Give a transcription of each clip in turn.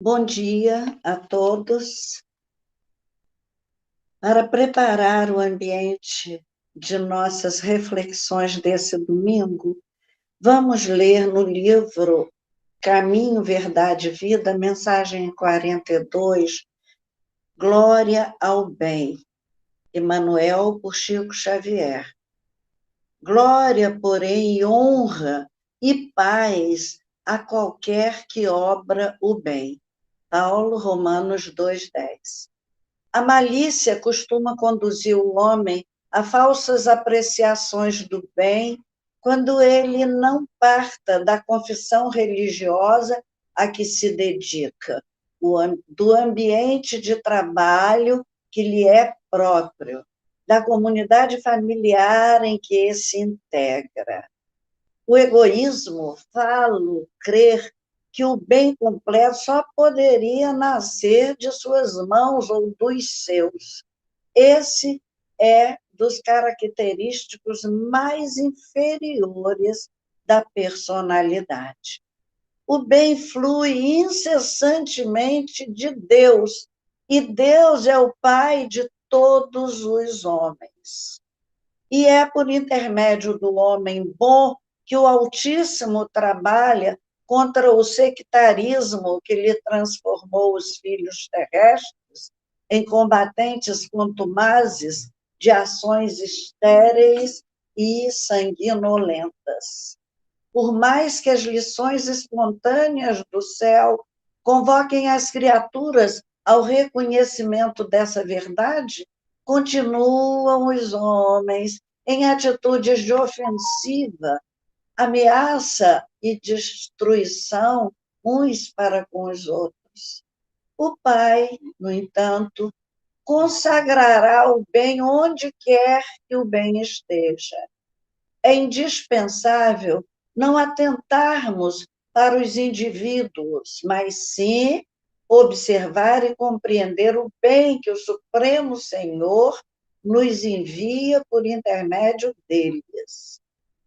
Bom dia a todos. Para preparar o ambiente de nossas reflexões desse domingo, vamos ler no livro Caminho, Verdade e Vida, mensagem 42, Glória ao Bem, Emmanuel por Chico Xavier. Glória, porém, e honra e paz a qualquer que obra o bem. Paulo, Romanos 2:10. A malícia costuma conduzir o homem a falsas apreciações do bem quando ele não parta da confissão religiosa a que se dedica, do ambiente de trabalho que lhe é próprio, da comunidade familiar em que se integra. O egoísmo, falo, crer que o bem completo só poderia nascer de suas mãos ou dos seus. Esse é dos característicos mais inferiores da personalidade. O bem flui incessantemente de Deus, e Deus é o Pai de todos os homens. E é por intermédio do homem bom que o Altíssimo trabalha contra o sectarismo que lhe transformou os filhos terrestres em combatentes contumazes de ações estéreis e sanguinolentas. Por mais que as lições espontâneas do céu convoquem as criaturas ao reconhecimento dessa verdade, continuam os homens em atitudes de ofensiva, ameaça e destruição uns para com os outros. O Pai, no entanto, consagrará o bem onde quer que o bem esteja. É indispensável não atentarmos para os indivíduos, mas sim observar e compreender o bem que o Supremo Senhor nos envia por intermédio deles.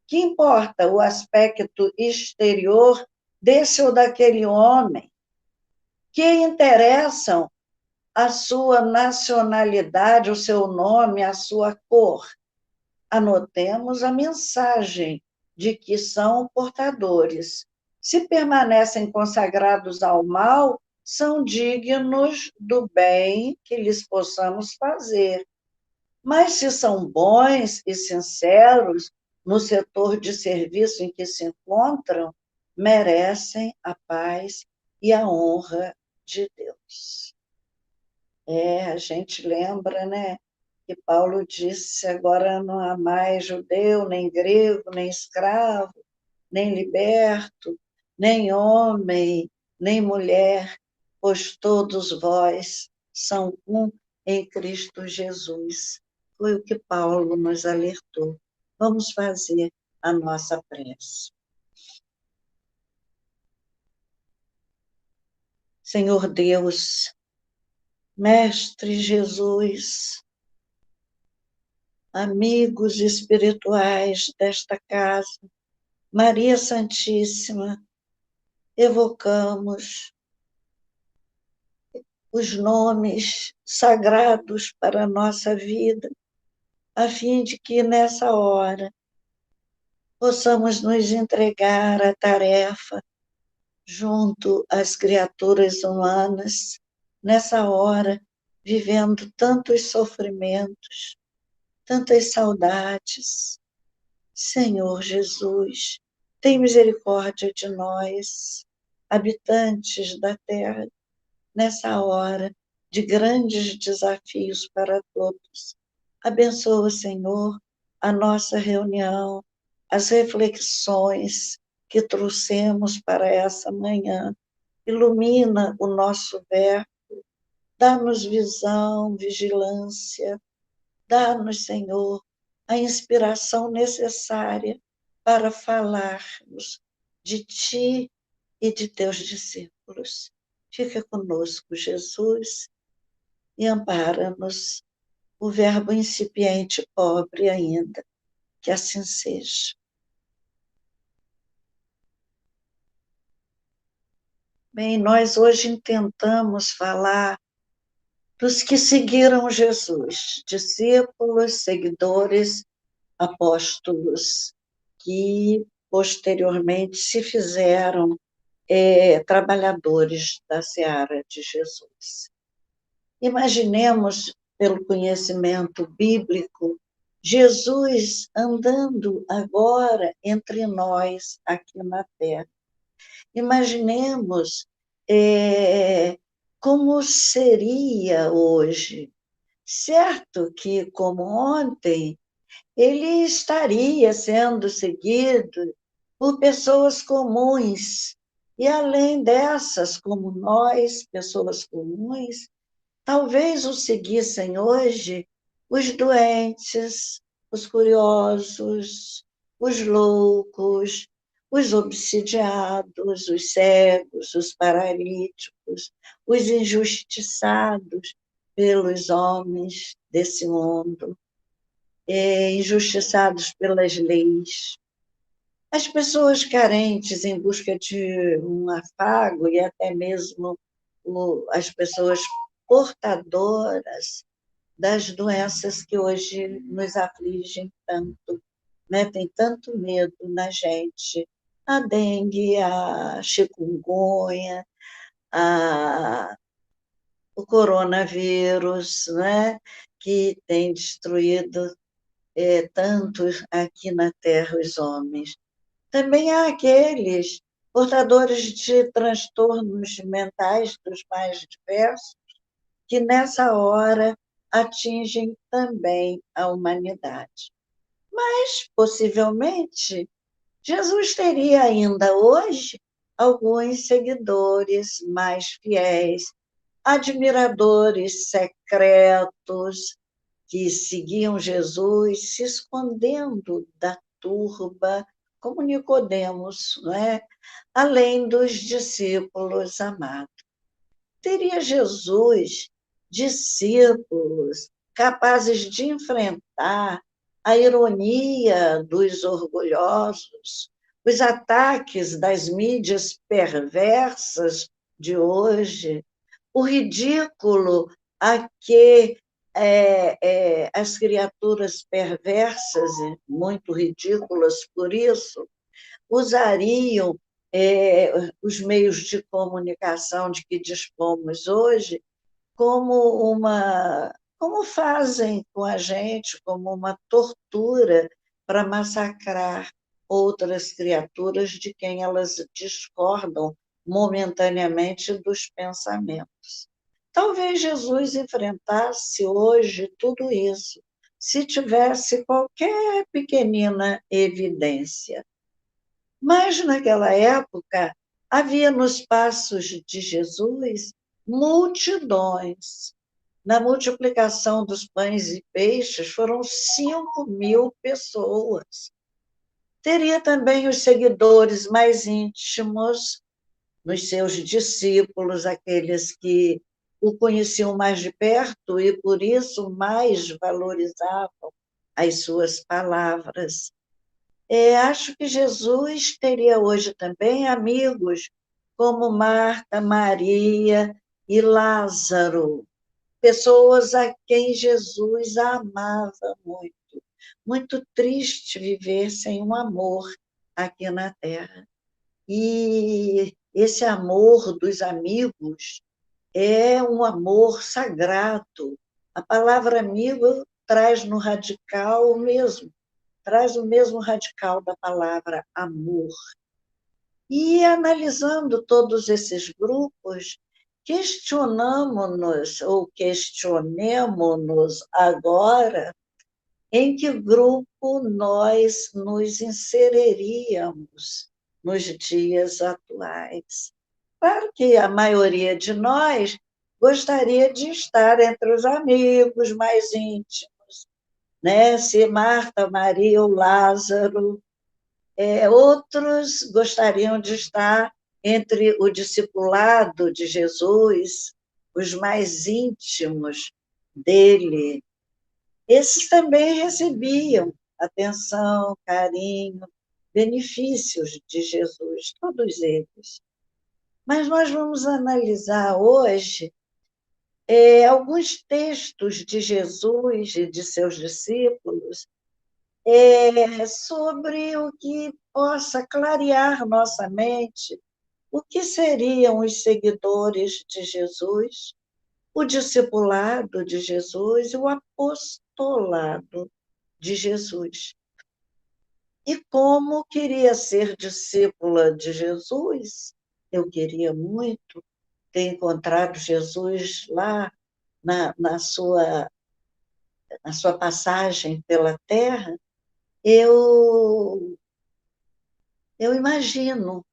Que importa o aspecto exterior desse ou daquele homem? Que interessam a sua nacionalidade, o seu nome, a sua cor? Anotemos a mensagem de que são portadores. Se permanecem consagrados ao mal, são dignos do bem que lhes possamos fazer. Mas se são bons e sinceros no setor de serviço em que se encontram, merecem a paz e a honra de Deus. A gente lembra, né? Que Paulo disse: agora não há mais judeu, nem grego, nem escravo, nem liberto, nem homem, nem mulher, pois todos vós são um em Cristo Jesus. Foi o que Paulo nos alertou. Vamos fazer a nossa prece. Senhor Deus, Mestre Jesus, amigos espirituais desta casa, Maria Santíssima, evocamos os nomes sagrados para a nossa vida, a fim de que nessa hora possamos nos entregar à tarefa junto às criaturas humanas, nessa hora vivendo tantos sofrimentos, tantas saudades. Senhor Jesus, tem misericórdia de nós, habitantes da terra, nessa hora de grandes desafios para todos. Abençoa, Senhor, a nossa reunião, as reflexões que trouxemos para essa manhã. Ilumina o nosso verbo, dá-nos visão, vigilância, dá-nos, Senhor, a inspiração necessária para falarmos de Ti e de Teus discípulos. Fica conosco, Jesus, e ampara-nos o verbo incipiente, pobre ainda, que assim seja. Bem, nós hoje tentamos falar dos que seguiram Jesus, discípulos, seguidores, apóstolos, que posteriormente se fizeram trabalhadores da seara de Jesus. Imaginemos, pelo conhecimento bíblico, Jesus andando agora entre nós aqui na Terra. Imaginemos como seria hoje. Certo que, como ontem, ele estaria sendo seguido por pessoas comuns. E, além dessas, como nós, pessoas comuns, talvez o seguissem hoje os doentes, os curiosos, os loucos, os obsidiados, os cegos, os paralíticos, os injustiçados pelos homens desse mundo, injustiçados pelas leis, as pessoas carentes em busca de um afago e até mesmo as pessoas portadoras das doenças que hoje nos afligem tanto, né? Tem tanto medo na gente, a dengue, a chikungunya, o coronavírus, né? Que tem destruído tanto aqui na Terra os homens. Também há aqueles portadores de transtornos mentais dos mais diversos, que nessa hora atingem também a humanidade. Mas, possivelmente, Jesus teria ainda hoje alguns seguidores mais fiéis, admiradores secretos, que seguiam Jesus se escondendo da turba, como Nicodemos, não é? Além dos discípulos amados. Teria Jesus discípulos capazes de enfrentar a ironia dos orgulhosos, os ataques das mídias perversas de hoje, o ridículo a que as criaturas perversas, muito ridículas por isso, usariam os meios de comunicação de que dispomos hoje como fazem com a gente, como uma tortura para massacrar outras criaturas de quem elas discordam momentaneamente dos pensamentos. Talvez Jesus enfrentasse hoje tudo isso, se tivesse qualquer pequenina evidência. Mas, naquela época, havia nos passos de Jesus multidões. Na multiplicação dos pães e peixes, foram 5.000 pessoas. Teria também os seguidores mais íntimos, nos seus discípulos, aqueles que o conheciam mais de perto e, por isso, mais valorizavam as suas palavras. Acho que Jesus teria hoje também amigos como Marta, Maria e Lázaro, pessoas a quem Jesus amava muito. Muito triste viver sem um amor aqui na Terra. E esse amor dos amigos é um amor sagrado. A palavra amigo traz no radical o mesmo, traz o mesmo radical da palavra amor. E analisando todos esses grupos, questionamos-nos ou questionemos-nos agora em que grupo nós nos inseriríamos nos dias atuais. Claro que a maioria de nós gostaria de estar entre os amigos mais íntimos, né? Se Marta, Maria ou Lázaro. Outros gostariam de estar entre o discipulado de Jesus, os mais íntimos dele. Esses também recebiam atenção, carinho, benefícios de Jesus, todos eles. Mas nós vamos analisar hoje alguns textos de Jesus e de seus discípulos sobre o que possa clarear nossa mente, o que seriam os seguidores de Jesus, o discipulado de Jesus e o apostolado de Jesus. E como queria ser discípula de Jesus, eu queria muito ter encontrado Jesus lá na sua passagem pela Terra. Eu imagino,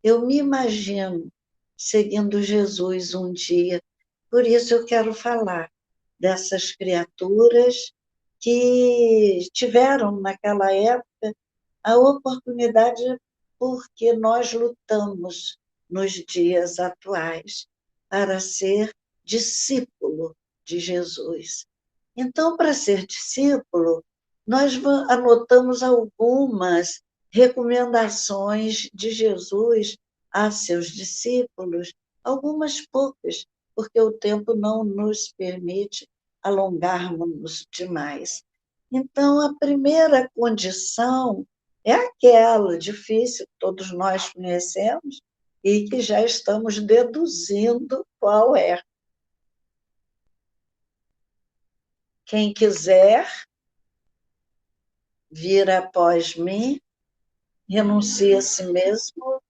eu me imagino seguindo Jesus um dia. Por isso eu quero falar dessas criaturas que tiveram naquela época a oportunidade, porque nós lutamos nos dias atuais para ser discípulo de Jesus. Então, para ser discípulo, nós anotamos algumas recomendações de Jesus a seus discípulos, algumas poucas, porque o tempo não nos permite alongarmos demais. Então, a primeira condição é aquela difícil que todos nós conhecemos e que já estamos deduzindo qual é. Quem quiser vir após mim, renuncie a si mesmo,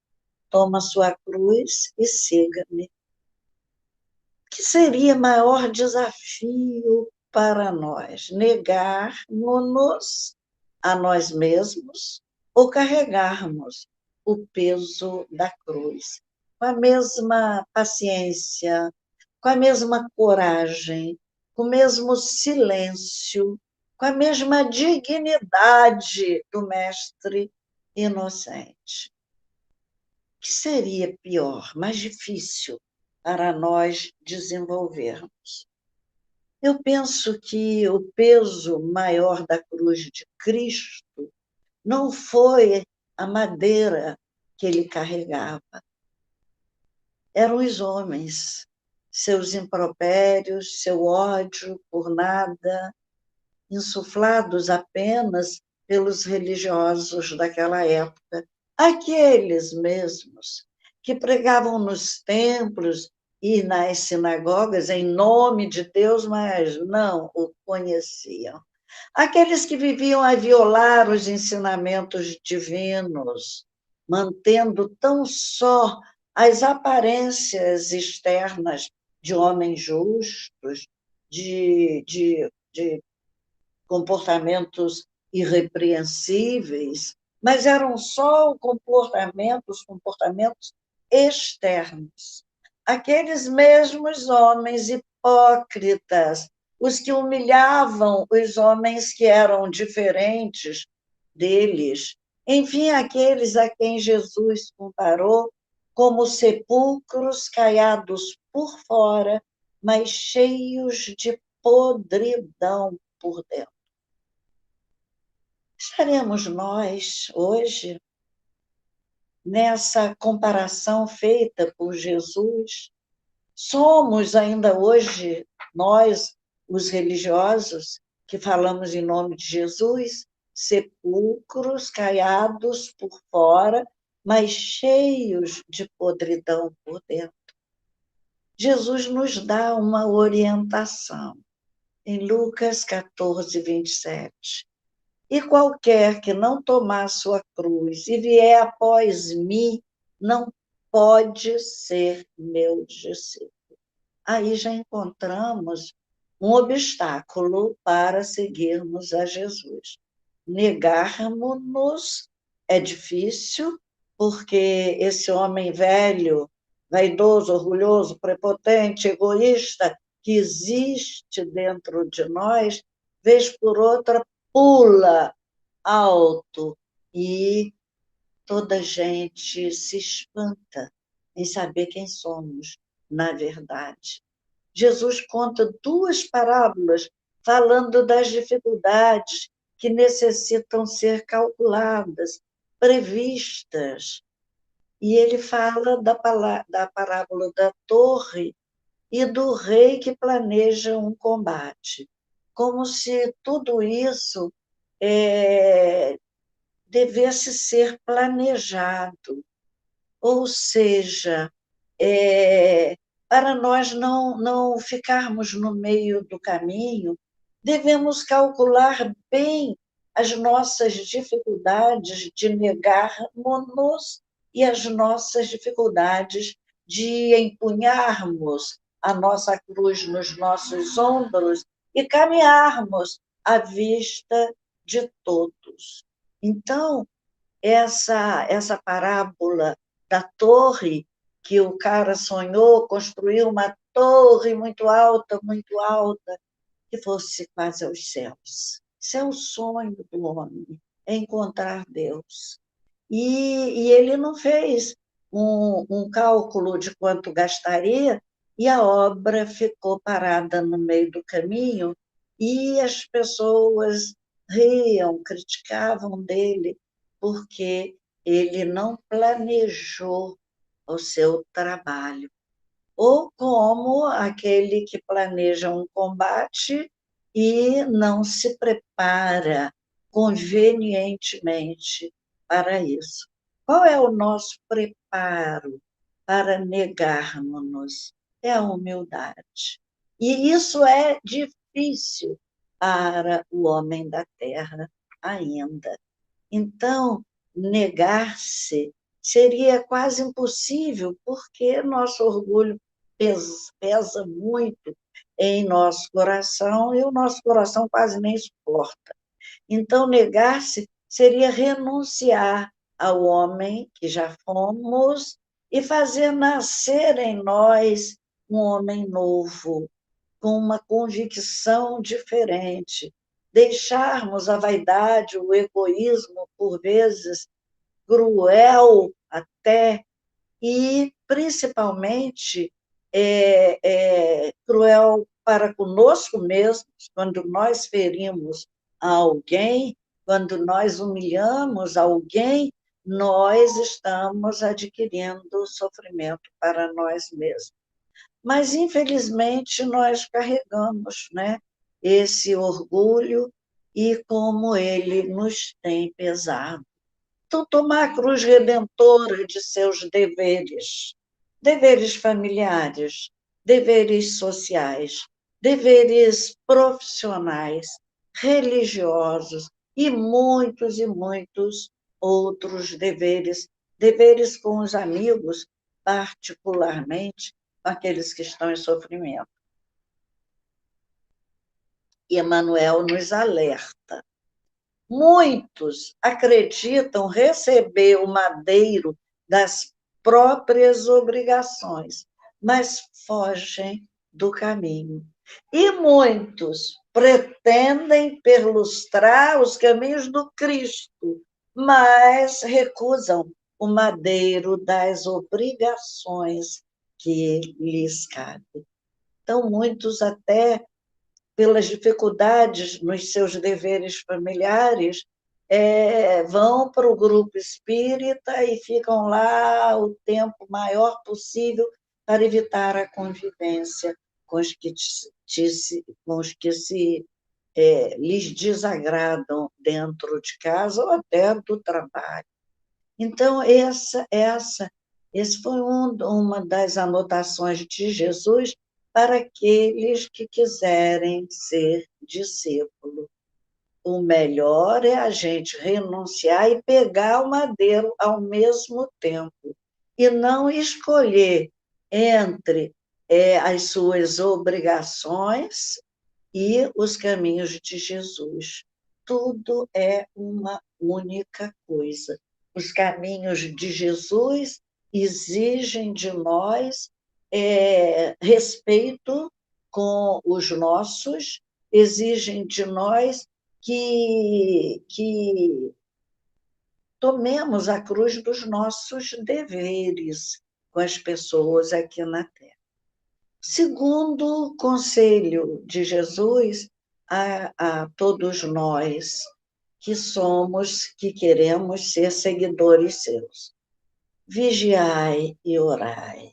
toma sua cruz e siga-me. Que seria maior desafio para nós? Negarmos-nos a nós mesmos ou carregarmos o peso da cruz com a mesma paciência, com a mesma coragem, com o mesmo silêncio, com a mesma dignidade do mestre inocente. O que seria pior, mais difícil para nós desenvolvermos? Eu penso que o peso maior da cruz de Cristo não foi a madeira que ele carregava, eram os homens, seus impropérios, seu ódio por nada, insuflados apenas pelos religiosos daquela época, aqueles mesmos que pregavam nos templos e nas sinagogas em nome de Deus, mas não o conheciam. Aqueles que viviam a violar os ensinamentos divinos, mantendo tão só as aparências externas de homens justos, de comportamentos irrepreensíveis, mas eram só comportamentos externos. Aqueles mesmos homens hipócritas, os que humilhavam os homens que eram diferentes deles, enfim, aqueles a quem Jesus comparou como sepulcros caiados por fora, mas cheios de podridão por dentro. Estaremos nós, hoje, nessa comparação feita por Jesus? Somos ainda hoje, nós, os religiosos, que falamos em nome de Jesus, sepulcros caiados por fora, mas cheios de podridão por dentro? Jesus nos dá uma orientação em Lucas 14, 27. E qualquer que não tomar sua cruz e vier após mim, não pode ser meu discípulo. Aí já encontramos um obstáculo para seguirmos a Jesus. Negarmos-nos é difícil, porque esse homem velho, vaidoso, orgulhoso, prepotente, egoísta, que existe dentro de nós, vez por outra, pula alto e toda a gente se espanta em saber quem somos, na verdade. Jesus conta duas parábolas falando das dificuldades que necessitam ser calculadas, previstas, e ele fala da parábola da torre e do rei que planeja um combate, como se tudo isso devesse ser planejado, ou seja, para nós não ficarmos no meio do caminho, devemos calcular bem as nossas dificuldades de negarmos-nos e as nossas dificuldades de empunharmos a nossa cruz nos nossos ombros e caminharmos à vista de todos. Então, essa parábola da torre, que o cara sonhou, construiu uma torre muito alta, que fosse quase aos céus. Isso é o sonho do homem, é encontrar Deus. E ele não fez um cálculo de quanto gastaria, e a obra ficou parada no meio do caminho, e as pessoas riam, criticavam dele, porque ele não planejou o seu trabalho. Ou como aquele que planeja um combate e não se prepara convenientemente para isso. Qual é o nosso preparo para negarmos-nos? É a humildade. E isso é difícil para o homem da terra ainda. Então, negar-se seria quase impossível, porque nosso orgulho pesa muito em nosso coração e o nosso coração quase nem suporta. Então, negar-se seria renunciar ao homem que já fomos e fazer nascer em nós um homem novo, com uma convicção diferente, deixarmos a vaidade, o egoísmo, por vezes cruel até, e principalmente cruel para conosco mesmos, quando nós ferimos a alguém, quando nós humilhamos alguém, nós estamos adquirindo sofrimento para nós mesmos. Mas, infelizmente, nós carregamos, né, esse orgulho e como ele nos tem pesado. Então, tomar a cruz redentora de seus deveres, deveres familiares, deveres sociais, deveres profissionais, religiosos e muitos outros deveres, deveres com os amigos, particularmente aqueles que estão em sofrimento. E Emmanuel nos alerta. Muitos acreditam receber o madeiro das próprias obrigações, mas fogem do caminho. E muitos pretendem perlustrar os caminhos do Cristo, mas recusam o madeiro das obrigações que lhes cabe. Então, muitos até pelas dificuldades nos seus deveres familiares, vão para o grupo espírita e ficam lá o tempo maior possível para evitar a convivência com os que, lhes desagradam dentro de casa ou até do trabalho. Então, esse foi uma das anotações de Jesus para aqueles que quiserem ser discípulo. O melhor é a gente renunciar e pegar o madeiro ao mesmo tempo, e não escolher entre as suas obrigações e os caminhos de Jesus. Tudo é uma única coisa. Os caminhos de Jesus exigem de nós respeito com os nossos, exigem de nós que tomemos a cruz dos nossos deveres com as pessoas aqui na Terra. Segundo conselho de Jesus a todos nós que queremos ser seguidores seus. vigiai e orai.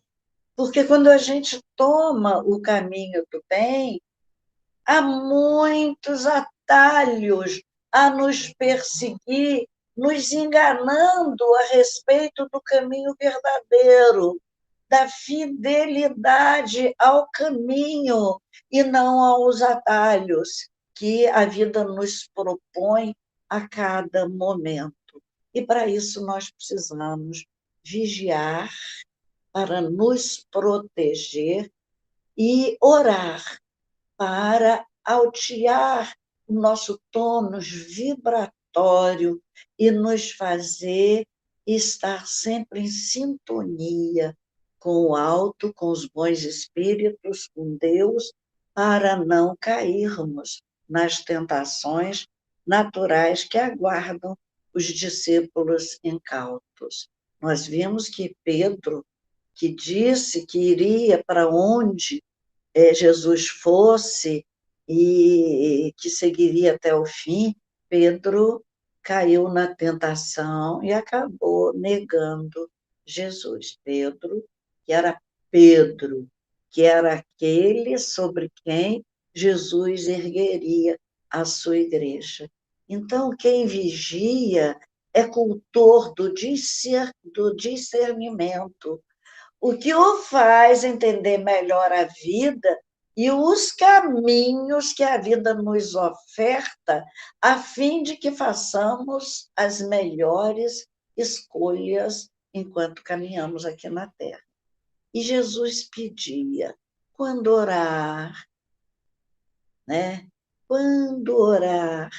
Porque quando a gente toma o caminho do bem, há muitos atalhos a nos perseguir, nos enganando a respeito do caminho verdadeiro, da fidelidade ao caminho e não aos atalhos que a vida nos propõe a cada momento. E para isso nós precisamos vigiar para nos proteger e orar para altear o nosso tônus vibratório e nos fazer estar sempre em sintonia com o alto, com os bons espíritos, com Deus, para não cairmos nas tentações naturais que aguardam os discípulos incautos. Nós vimos que Pedro, que disse que iria para onde Jesus fosse e que seguiria até o fim, Pedro caiu na tentação e acabou negando Jesus. Pedro, que era aquele sobre quem Jesus ergueria a sua igreja. Então, quem vigia é cultor do discernimento, o que o faz entender melhor a vida e os caminhos que a vida nos oferta, a fim de que façamos as melhores escolhas enquanto caminhamos aqui na Terra. E Jesus pedia, quando orar, né? Quando orar,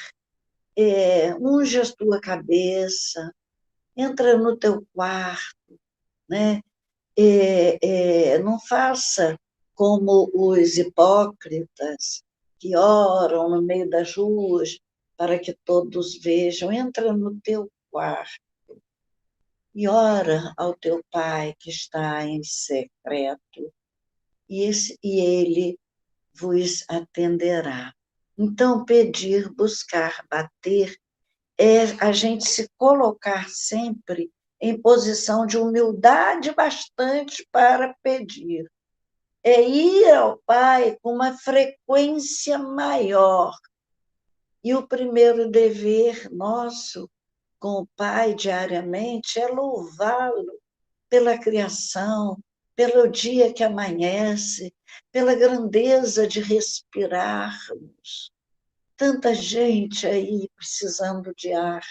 unge a tua cabeça, entra no teu quarto, né? Não faça como os hipócritas que oram no meio das ruas para que todos vejam. Entra no teu quarto e ora ao teu Pai que está em secreto, e ele vos atenderá. Então, pedir, buscar, bater, é a gente se colocar sempre em posição de humildade bastante para pedir. É ir ao Pai com uma frequência maior. E o primeiro dever nosso com o Pai diariamente é louvá-lo pela criação, pelo dia que amanhece, pela grandeza de respirarmos. Tanta gente aí precisando de ar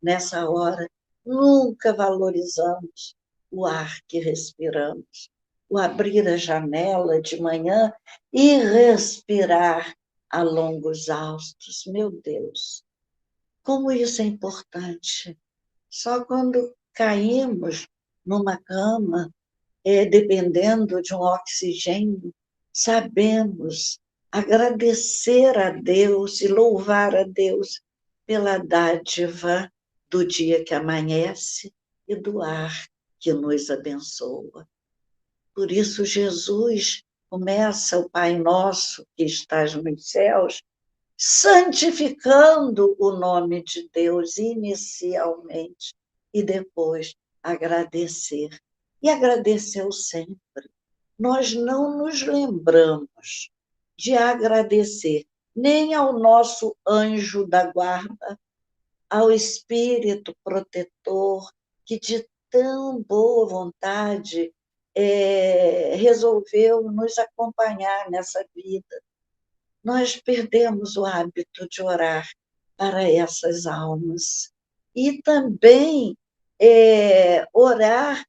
nessa hora. Nunca valorizamos o ar que respiramos. O abrir a janela de manhã e respirar a longos austos. Meu Deus, como isso é importante. Só quando caímos numa cama, dependendo de um oxigênio, sabemos agradecer a Deus e louvar a Deus pela dádiva do dia que amanhece e do ar que nos abençoa. Por isso, Jesus começa o Pai Nosso que estás nos céus, santificando o nome de Deus inicialmente e depois agradecer. E agradeceu sempre. Nós não nos lembramos de agradecer nem ao nosso anjo da guarda, ao Espírito protetor, que de tão boa vontade resolveu nos acompanhar nessa vida. Nós perdemos o hábito de orar para essas almas. E também orar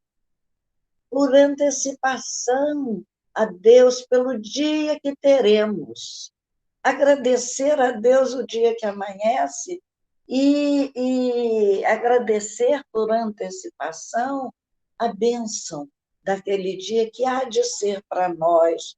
por antecipação a Deus pelo dia que teremos. Agradecer a Deus o dia que amanhece e agradecer por antecipação a bênção daquele dia que há de ser para nós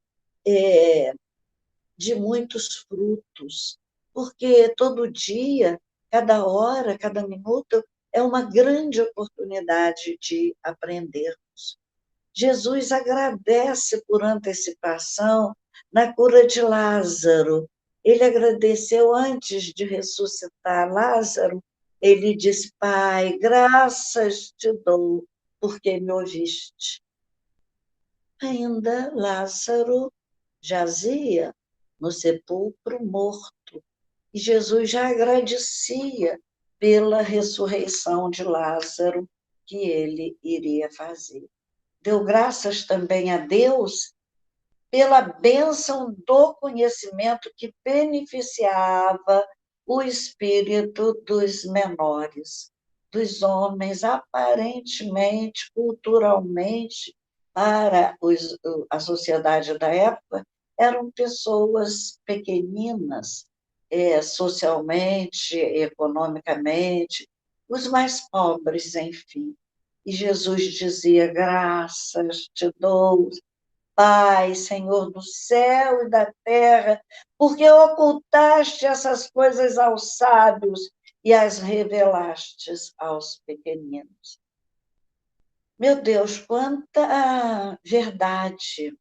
de muitos frutos, porque todo dia, cada hora, cada minuto é uma grande oportunidade de aprendermos. Jesus agradece por antecipação na cura de Lázaro. Ele agradeceu antes de ressuscitar Lázaro. Ele disse, Pai, graças te dou, porque me ouviste. Ainda Lázaro jazia no sepulcro morto, e Jesus já agradecia pela ressurreição de Lázaro que ele iria fazer. Deu graças também a Deus pela bênção do conhecimento que beneficiava o espírito dos menores, dos homens aparentemente, culturalmente, para a sociedade da época, eram pessoas pequeninas, socialmente, economicamente, os mais pobres, enfim. E Jesus dizia: graças te dou, Pai, Senhor do céu e da terra, porque ocultaste essas coisas aos sábios e as revelastes aos pequeninos. Meu Deus, quanta verdade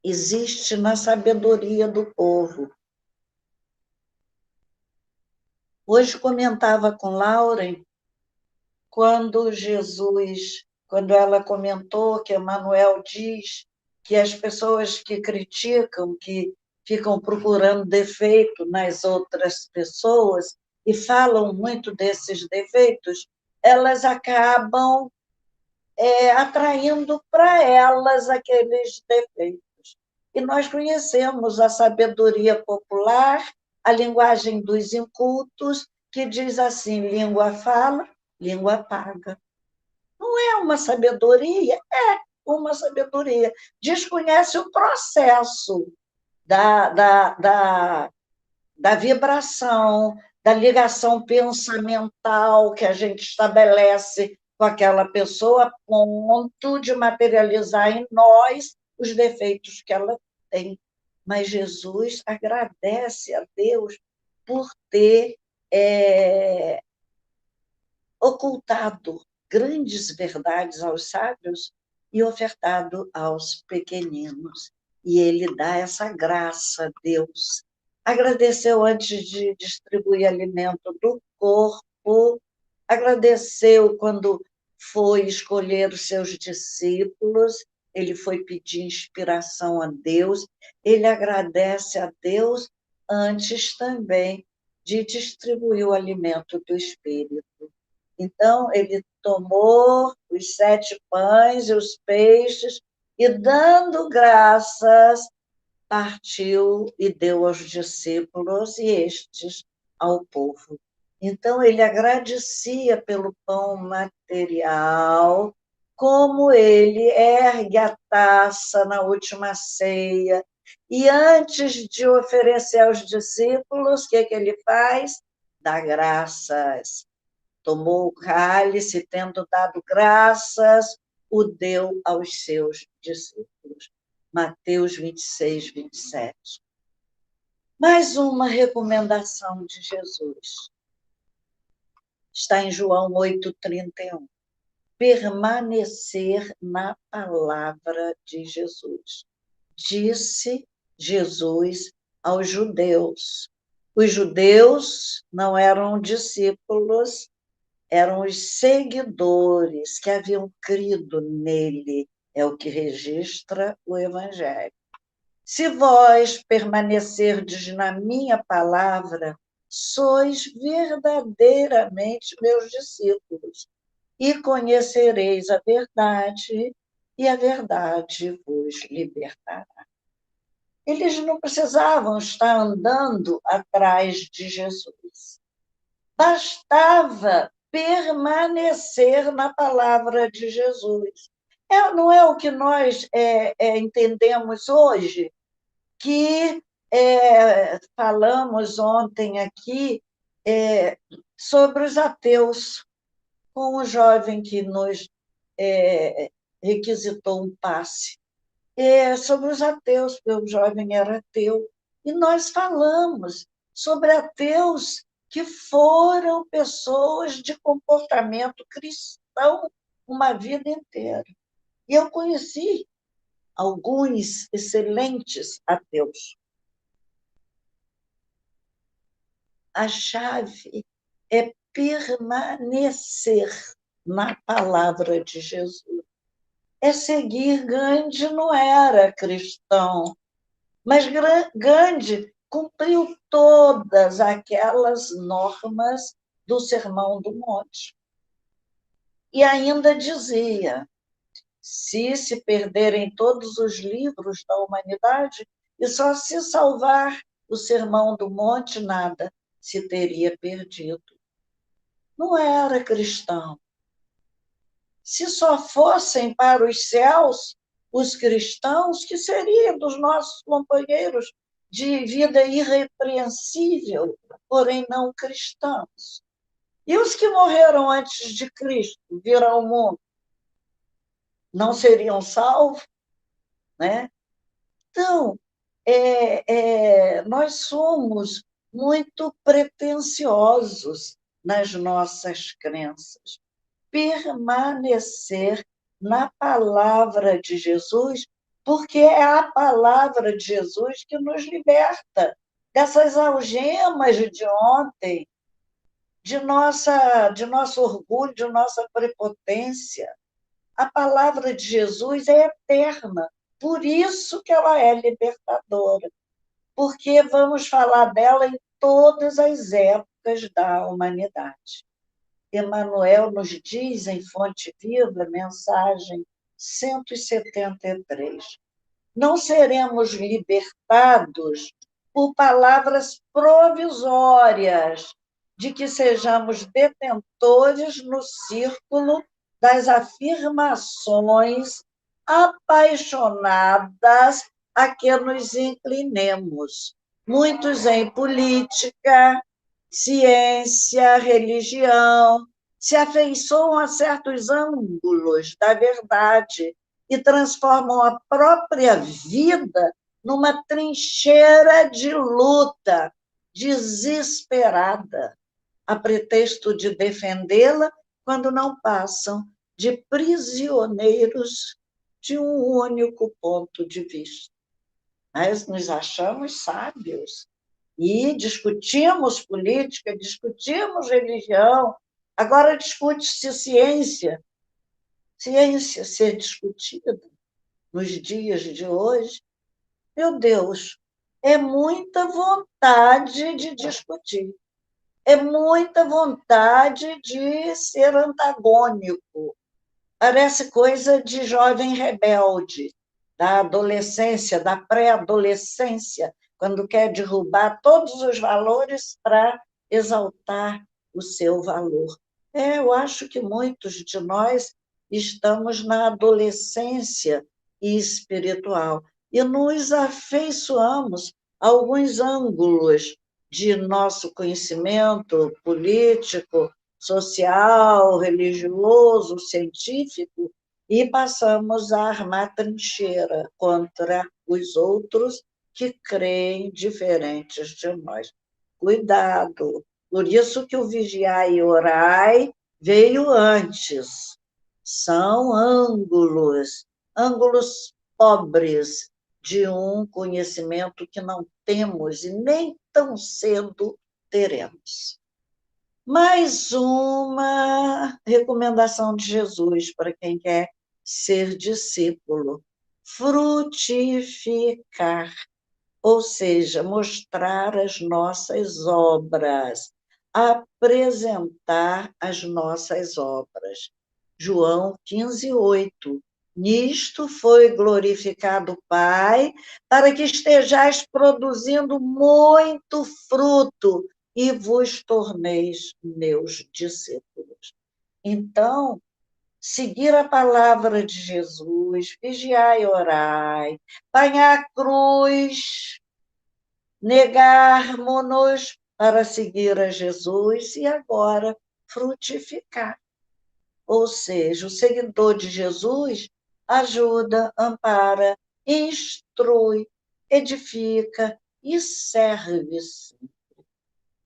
existe na sabedoria do povo. Hoje comentava com Lauren, quando ela comentou que Emmanuel diz que as pessoas que criticam, que ficam procurando defeito nas outras pessoas e falam muito desses defeitos, elas acabam atraindo para elas aqueles defeitos. E nós conhecemos a sabedoria popular, a linguagem dos incultos, que diz assim: língua fala, língua paga. Não é uma sabedoria? É uma sabedoria. Desconhece o processo da vibração, da ligação pensamental que a gente estabelece com aquela pessoa, a ponto de materializar em nós os defeitos que ela tem. Mas Jesus agradece a Deus por ter ocultado grandes verdades aos sábios e ofertado aos pequeninos. E ele dá essa graça a Deus. Agradeceu antes de distribuir alimento do corpo, agradeceu quando foi escolher os seus discípulos, ele foi pedir inspiração a Deus, ele agradece a Deus antes também de distribuir o alimento do Espírito. Então, ele tomou os 7 pães e os peixes e, dando graças, partiu e deu aos discípulos e estes ao povo. Então, ele agradecia pelo pão material, como ele ergue a taça na última ceia, e antes de oferecer aos discípulos, o que ele faz? Dá graças. Tomou o cálice, tendo dado graças, o deu aos seus discípulos. Mateus 26, 27. Mais uma recomendação de Jesus. Está em João 8,31. Permanecer na palavra de Jesus. Disse Jesus aos judeus. Os judeus não eram discípulos, eram os seguidores que haviam crido nele, é o que registra o Evangelho. Se vós permanecerdes na minha palavra, sois verdadeiramente meus discípulos, e conhecereis a verdade, e a verdade vos libertará. Eles não precisavam estar andando atrás de Jesus. Bastava permanecer na palavra de Jesus. Não é o que nós entendemos hoje, que falamos ontem aqui sobre os ateus, com o jovem que nos requisitou um passe. Sobre os ateus, porque o jovem era ateu. E nós falamos sobre ateus que foram pessoas de comportamento cristão uma vida inteira. E eu conheci alguns excelentes ateus. A chave é permanecer na palavra de Jesus. É seguir. Gandhi não era cristão, mas Gandhi cumpriu todas aquelas normas do Sermão do Monte. E ainda dizia: se perderem todos os livros da humanidade e só se salvar o Sermão do Monte, nada se teria perdido. Não era cristão. Se só fossem para os céus os cristãos, que seria dos nossos companheiros de vida irrepreensível, porém não cristãos? E os que morreram antes de Cristo, viram ao mundo, não seriam salvos? Né? Então, nós somos muito pretensiosos nas nossas crenças. Permanecer na palavra de Jesus, porque é a palavra de Jesus que nos liberta dessas algemas de ontem, de nosso orgulho, de nossa prepotência. A palavra de Jesus é eterna, por isso que ela é libertadora, porque vamos falar dela em todas as épocas da humanidade. Emmanuel nos diz em Fonte Viva, mensagem 173, não seremos libertados por palavras provisórias de que sejamos detentores no círculo das afirmações apaixonadas a que nos inclinemos. Muitos em política, ciência, religião, se afeiçoam a certos ângulos da verdade e transformam a própria vida numa trincheira de luta desesperada, a pretexto de defendê-la, quando não passam de prisioneiros de um único ponto de vista. Nós nos achamos sábios e discutimos política, discutimos religião, agora discute-se ciência. Ciência ser discutida nos dias de hoje, meu Deus, é muita vontade de discutir, é muita vontade de ser antagônico. Parece coisa de jovem rebelde, da adolescência, da pré-adolescência, quando quer derrubar todos os valores para exaltar o seu valor. Eu acho que muitos de nós estamos na adolescência espiritual e nos afeiçoamos a alguns ângulos de nosso conhecimento político, social, religioso, científico, e passamos a armar trincheira contra os outros que creem diferentes de nós. Cuidado! Por isso que o vigiai e orai veio antes. São ângulos pobres de um conhecimento que não temos e nem tão cedo teremos. Mais uma recomendação de Jesus para quem quer ser discípulo: frutificar, ou seja, mostrar as nossas obras, apresentar as nossas obras. João 15:8. Nisto foi glorificado o Pai, para que estejais produzindo muito fruto e vos torneis meus discípulos. Então, seguir a palavra de Jesus, vigiai e orai, apanhar a cruz, negarmos-nos para seguir a Jesus e agora frutificar. Ou seja, o seguidor de Jesus ajuda, ampara, instrui, edifica e serve-se.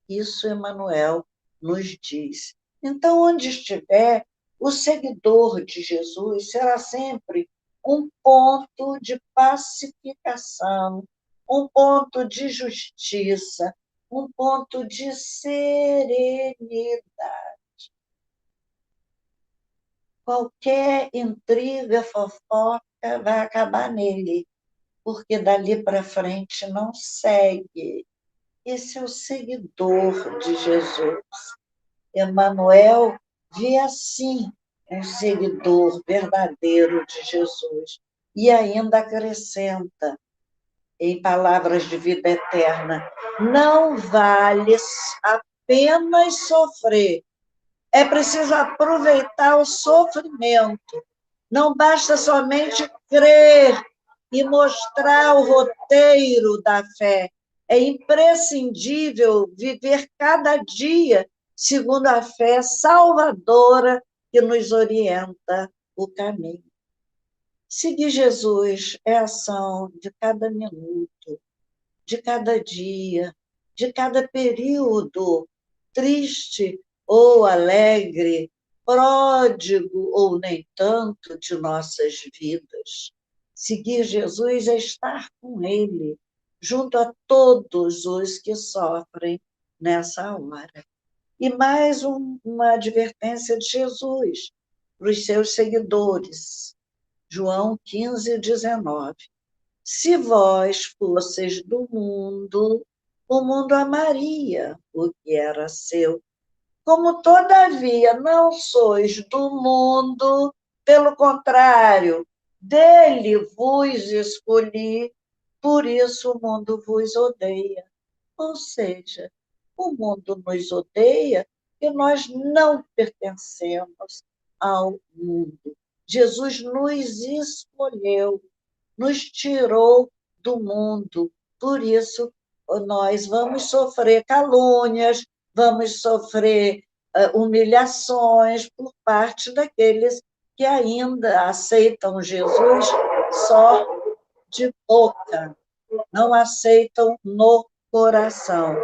Isso Emmanuel nos diz. Então, onde estiver, o seguidor de Jesus será sempre um ponto de pacificação, um ponto de justiça, um ponto de serenidade. qualquer intriga, fofoca vai acabar nele, porque dali para frente não segue. Esse é o seguidor de Jesus. Emmanuel via assim um seguidor verdadeiro de Jesus. E ainda acrescenta, em palavras de vida eterna, não vale apenas sofrer, é preciso aproveitar o sofrimento. Não basta somente crer e mostrar o roteiro da fé. É imprescindível viver cada dia segundo a fé salvadora que nos orienta o caminho. Seguir Jesus é ação de cada minuto, de cada dia, de cada período, triste ou alegre, pródigo ou nem tanto de nossas vidas. Seguir Jesus é estar com Ele, junto a todos os que sofrem nessa hora. E mais uma advertência de Jesus para os seus seguidores. João 15:19. Se vós fosseis do mundo, o mundo amaria o que era seu. Como, todavia, não sois do mundo, pelo contrário, dele vos escolhi, por isso o mundo vos odeia. Ou seja, o mundo nos odeia e nós não pertencemos ao mundo. Jesus nos escolheu, nos tirou do mundo. Por isso, nós vamos sofrer calúnias, vamos sofrer humilhações por parte daqueles que ainda aceitam Jesus só de boca, não aceitam no coração.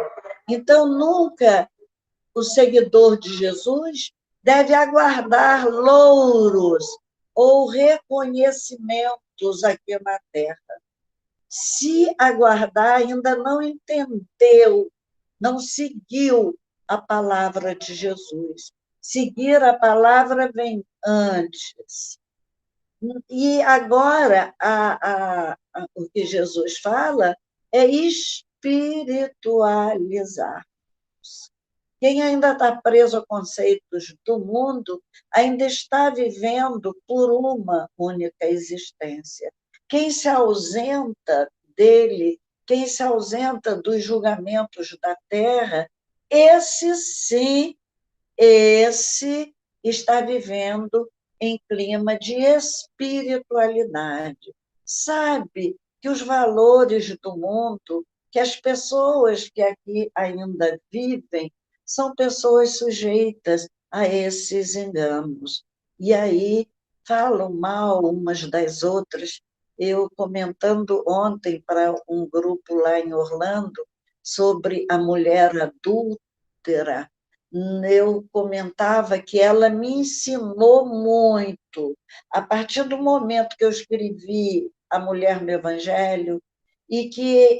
Então, nunca o seguidor de Jesus deve aguardar louros ou reconhecimentos aqui na terra. Se aguardar, ainda não entendeu, não seguiu a palavra de Jesus. Seguir a palavra vem antes. E agora, o que Jesus fala é espiritualizar. Quem ainda está preso a conceitos do mundo ainda está vivendo por uma única existência. Quem se ausenta dele, quem se ausenta dos julgamentos da terra, esse sim, esse está vivendo em clima de espiritualidade. Sabe que os valores do mundo, que as pessoas que aqui ainda vivem, são pessoas sujeitas a esses enganos. E aí falam mal umas das outras. Eu comentando ontem para um grupo lá em Orlando sobre a mulher adúltera, eu comentava que ela me ensinou muito. A partir do momento que eu escrevi A Mulher no Evangelho e que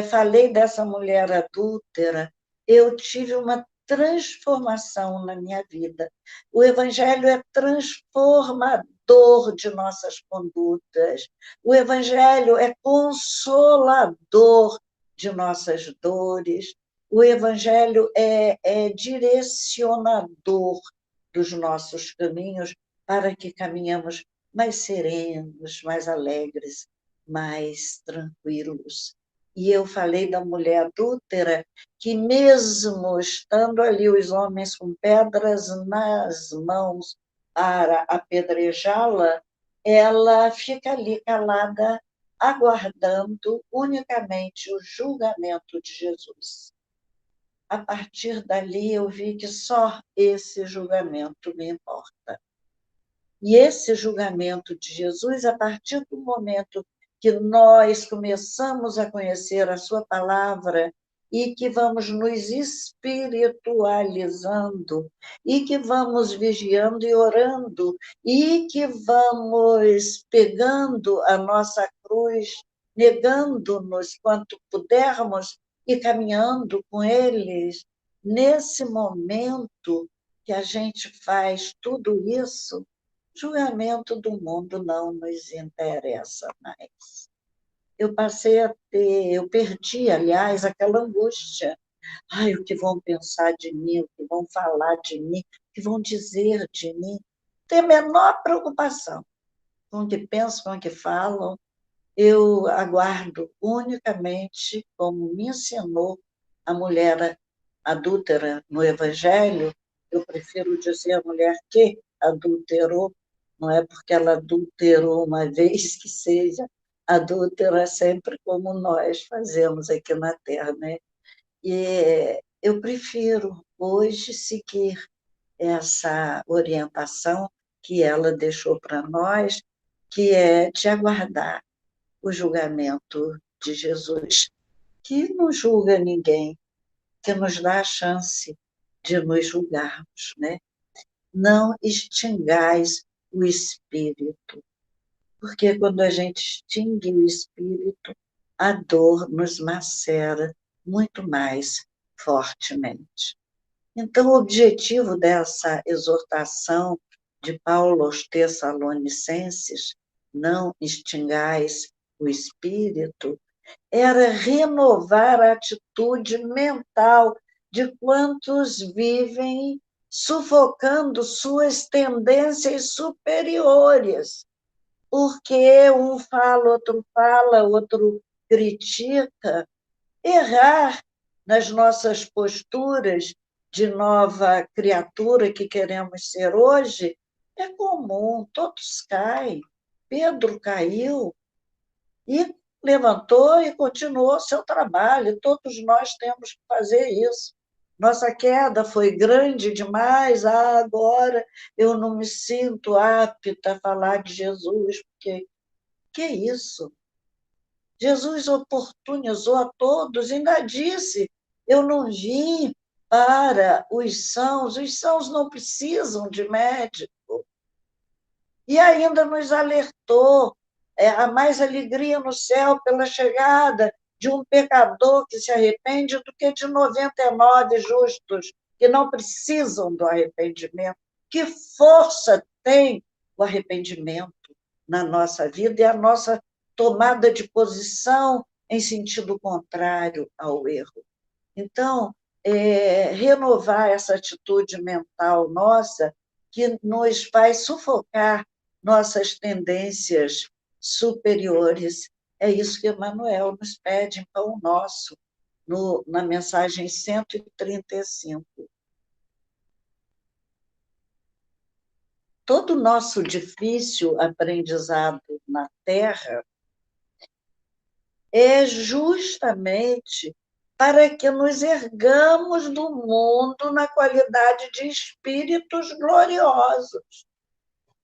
falei dessa mulher adúltera, eu tive uma transformação na minha vida. O Evangelho é transformador de nossas condutas. O Evangelho é consolador de nossas dores. O Evangelho é direcionador dos nossos caminhos para que caminhamos mais serenos, mais alegres, mais tranquilos. E eu falei da mulher adúltera, que mesmo estando ali os homens com pedras nas mãos para apedrejá-la, ela fica ali calada, aguardando unicamente o julgamento de Jesus. A partir dali, eu vi que só esse julgamento me importa. E esse julgamento de Jesus, a partir do momento que nós começamos a conhecer a sua palavra e que vamos nos espiritualizando, e que vamos vigiando e orando, e que vamos pegando a nossa cruz, negando-nos quanto pudermos e caminhando com eles, nesse momento que a gente faz tudo isso, julgamento do mundo não nos interessa mais. Eu passei a ter, eu perdi, aliás, aquela angústia. Ai, o que vão pensar de mim, o que vão falar de mim, o que vão dizer de mim. Tenho a menor preocupação com o que pensam, com o que falam. Eu aguardo unicamente, como me ensinou a mulher adúltera no Evangelho, eu prefiro dizer a mulher que adulterou, não é porque ela adulterou uma vez que seja adúltera sempre como nós fazemos aqui na Terra, né? E eu prefiro hoje seguir essa orientação que ela deixou para nós, que é de aguardar o julgamento de Jesus, que não julga ninguém, que nos dá a chance de nos julgarmos, né? Não extingais o espírito, porque quando a gente extingue o espírito, a dor nos macera muito mais fortemente. Então, o objetivo dessa exortação de Paulo aos Tessalonicenses, não extingais o espírito, era renovar a atitude mental de quantos vivem sufocando suas tendências superiores, porque um fala, outro critica. Errar nas nossas posturas de nova criatura que queremos ser hoje é comum, todos caem. Pedro caiu, e levantou e continuou seu trabalho. Todos nós temos que fazer isso. Nossa queda foi grande demais, agora eu não me sinto apta a falar de Jesus, porque que é isso? Jesus oportunizou a todos, ainda disse, eu não vim para os sãos não precisam de médico. E ainda nos alertou, há mais alegria no céu pela chegada de um pecador que se arrepende do que de 99 justos que não precisam do arrependimento. Que força tem o arrependimento na nossa vida e a nossa tomada de posição em sentido contrário ao erro. Então, renovar essa atitude mental nossa que nos faz sufocar nossas tendências superiores. É isso que Emmanuel nos pede em Pão Nosso, na mensagem 135. Todo o nosso difícil aprendizado na Terra é justamente para que nos ergamos do mundo na qualidade de espíritos gloriosos,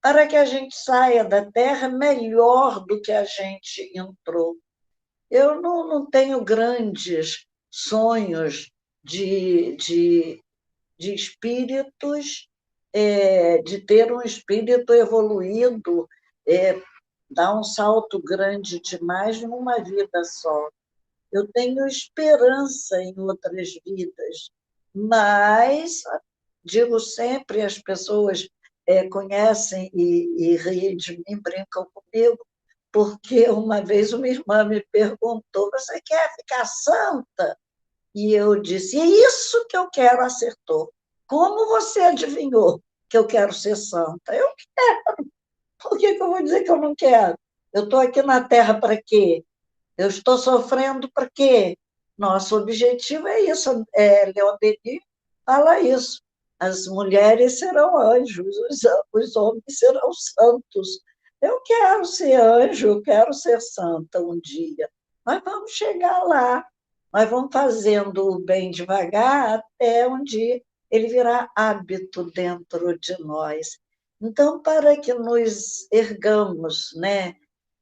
para que a gente saia da Terra melhor do que a gente entrou. Eu não tenho grandes sonhos de espíritos, de ter um espírito evoluído, dar um salto grande demais numa vida só. Eu tenho esperança em outras vidas, mas, digo sempre, as pessoas conhecem e riem de mim, brincam comigo, porque uma vez uma irmã me perguntou, você quer ficar santa? E eu disse, é isso que eu quero, acertou. Como você adivinhou que eu quero ser santa? Eu quero. Por que eu vou dizer que eu não quero? Eu estou aqui na Terra para quê? Eu estou sofrendo para quê? Nosso objetivo é isso. Leon Denis fala isso. As mulheres serão anjos, os homens serão santos. Eu quero ser anjo, eu quero ser santa um dia. Nós vamos chegar lá. Nós vamos fazendo o bem devagar até um dia ele virar hábito dentro de nós. Então, para que nos ergamos, né,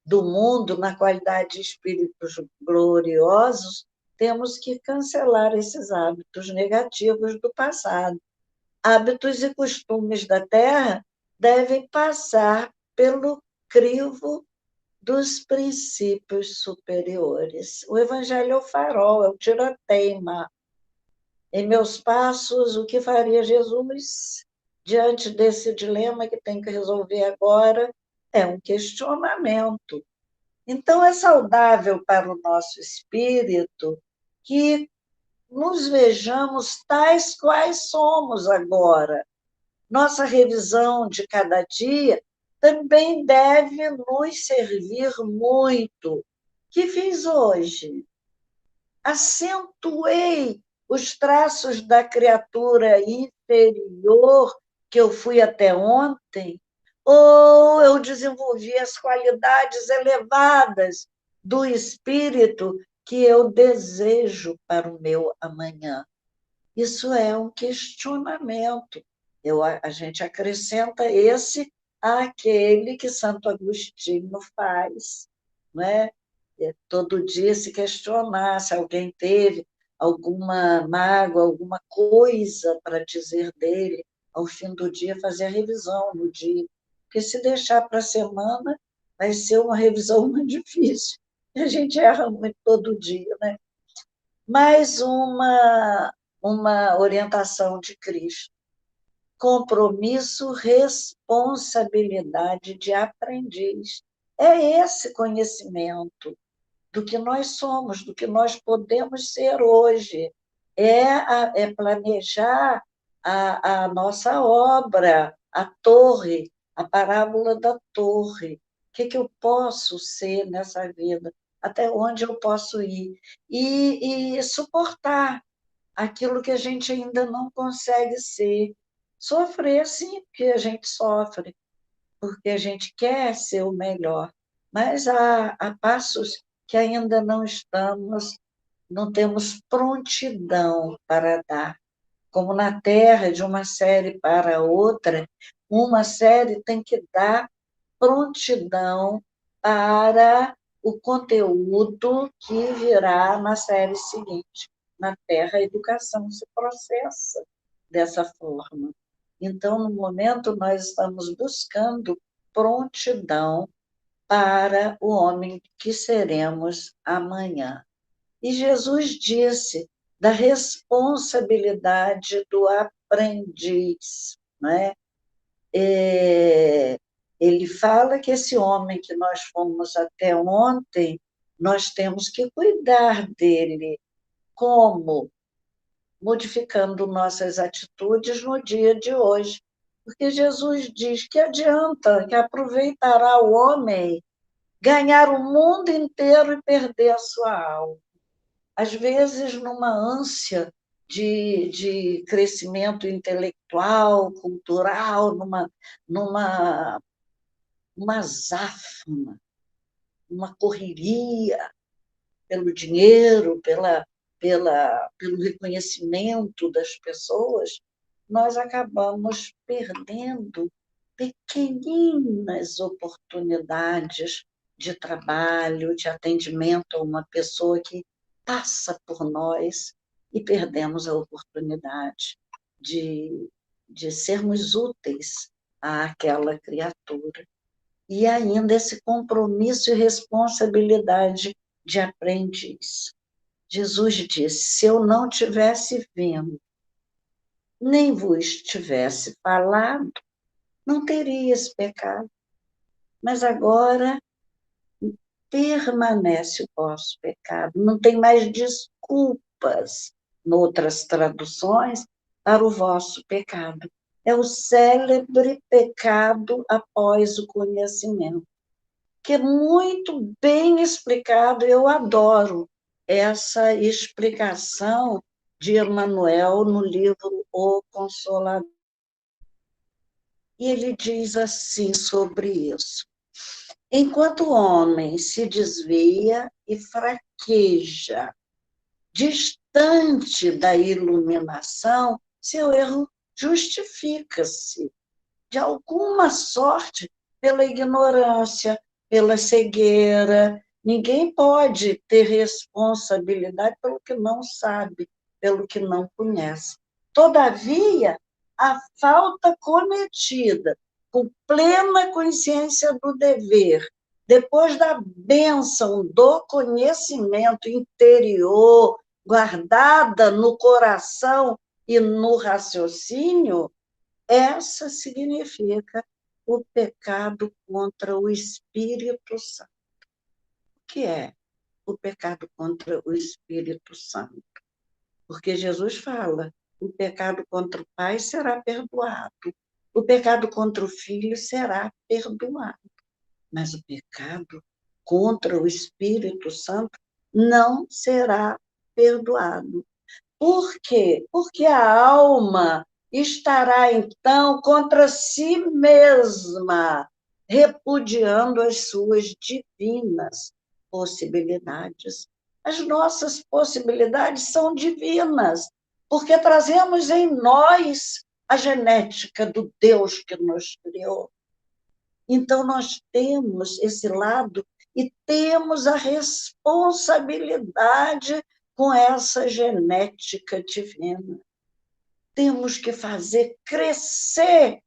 do mundo na qualidade de espíritos gloriosos, temos que cancelar esses hábitos negativos do passado. Hábitos e costumes da Terra devem passar pelo crivo dos princípios superiores. O Evangelho é o farol, é o tira-teima. Em meus passos, o que faria Jesus? diante desse dilema que tem que resolver agora, é um questionamento. Então, é saudável para o nosso espírito que nos vejamos tais quais somos agora. Nossa revisão de cada dia também deve nos servir muito. O que fiz hoje? Acentuei os traços da criatura inferior que eu fui até ontem, ou eu desenvolvi as qualidades elevadas do espírito que eu desejo para o meu amanhã? Isso é um questionamento. A gente acrescenta esse àquele que Santo Agostinho faz, não é? Todo dia se questionar se alguém teve alguma mágoa, alguma coisa para dizer dele, ao fim do dia fazer a revisão no dia. Porque se deixar para a semana, vai ser uma revisão muito difícil. E a gente erra muito todo dia, né? Mais uma orientação de Cristo. Compromisso, responsabilidade de aprendiz. É esse conhecimento do que nós somos, do que nós podemos ser hoje. É planejar a nossa obra, a torre, a parábola da torre. O que eu posso ser nessa vida? Até onde eu posso ir? E suportar aquilo que a gente ainda não consegue ser. Sofrer, sim, porque a gente sofre, porque a gente quer ser o melhor, mas há passos que ainda não temos prontidão para dar. Como na Terra, de uma série para outra, uma série tem que dar prontidão para o conteúdo que virá na série seguinte. Na Terra, a educação se processa dessa forma. Então, no momento, nós estamos buscando prontidão para o homem que seremos amanhã. E Jesus disse da responsabilidade do aprendiz, não é? Ele fala que esse homem que nós fomos até ontem, nós temos que cuidar dele. Como? Modificando nossas atitudes no dia de hoje. Porque Jesus diz que adianta, que aproveitará o homem ganhar o mundo inteiro e perder a sua alma. Às vezes, numa ânsia de crescimento intelectual, cultural, numa azáfama, uma correria pelo dinheiro, pelo reconhecimento das pessoas, nós acabamos perdendo pequeninas oportunidades de trabalho, de atendimento a uma pessoa que passa por nós e perdemos a oportunidade de sermos úteis àquela criatura. E ainda esse compromisso e responsabilidade de aprendiz. Jesus disse: se eu não tivesse vindo, nem vos tivesse falado, não teria esse pecado. Mas agora permanece o vosso pecado. Não tem mais desculpas, noutras traduções, para o vosso pecado. É o célebre pecado após o conhecimento, que é muito bem explicado. Eu adoro essa explicação de Emmanuel no livro O Consolador. E ele diz assim sobre isso: enquanto o homem se desvia e fraqueja, distante da iluminação, seu erro justifica-se, de alguma sorte, pela ignorância, pela cegueira. Ninguém pode ter responsabilidade pelo que não sabe, pelo que não conhece. Todavia, a falta cometida, com plena consciência do dever, depois da bênção do conhecimento interior, guardada no coração e no raciocínio, Essa significa o pecado contra o Espírito Santo. O que é o pecado contra o Espírito Santo? Porque Jesus fala, o pecado contra o Pai será perdoado, o pecado contra o Filho será perdoado, mas o pecado contra o Espírito Santo não será perdoado. Por quê? Porque a alma estará, então, contra si mesma, repudiando as suas divinas possibilidades. As nossas possibilidades são divinas, porque trazemos em nós a genética do Deus que nos criou. Então, nós temos esse lado e temos a responsabilidade com essa genética divina. Temos que fazer crescer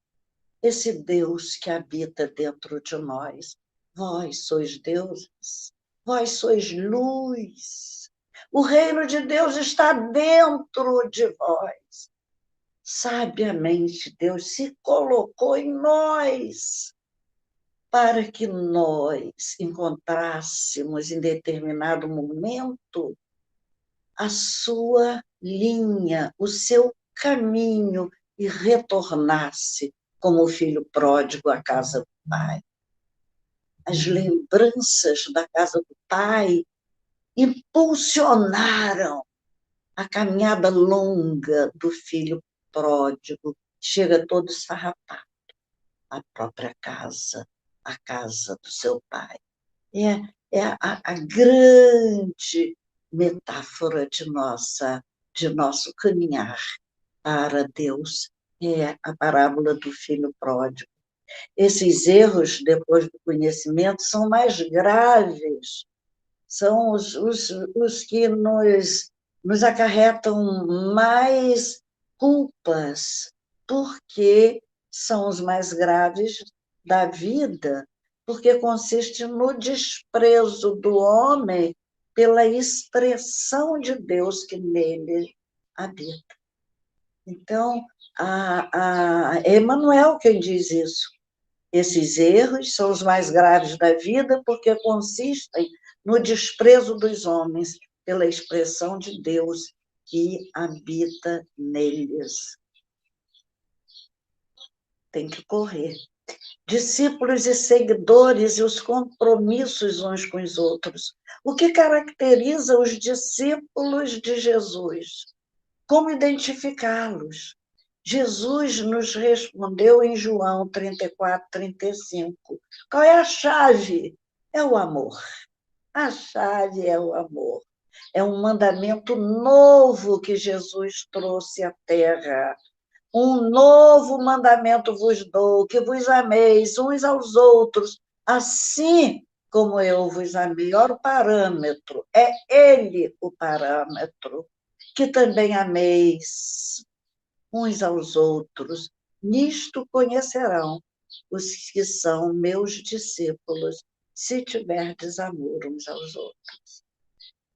esse Deus que habita dentro de nós. Vós sois deuses, vós sois luz. O reino de Deus está dentro de vós. Sabiamente, Deus se colocou em nós para que nós encontrássemos em determinado momento a sua linha, o seu caminho e retornasse como o filho pródigo à casa do pai. As lembranças da casa do pai impulsionaram a caminhada longa do filho pródigo, chega todo esfarrapado à própria casa, a casa do seu pai. É a grande metáfora de nosso caminhar para Deus, é a parábola do filho pródigo. Esses erros, depois do conhecimento, são mais graves, são os que nos acarretam mais culpas, porque são os mais graves da vida, porque consiste no desprezo do homem pela expressão de Deus que nele habita. Então, é Emmanuel quem diz isso. Esses erros são os mais graves da vida porque consistem no desprezo dos homens pela expressão de Deus que habita neles. Tem que correr. Discípulos e seguidores e os compromissos uns com os outros. O que caracteriza os discípulos de Jesus? Como identificá-los? Jesus nos respondeu em João 34, 35. Qual é a chave? É o amor. A chave é o amor. É um mandamento novo que Jesus trouxe à terra. Um novo mandamento vos dou, que vos ameis uns aos outros, assim como eu vos amei. Ora, o parâmetro, é ele o parâmetro, que também ameis uns aos outros. Nisto conhecerão os que são meus discípulos, se tiverdes amor uns aos outros.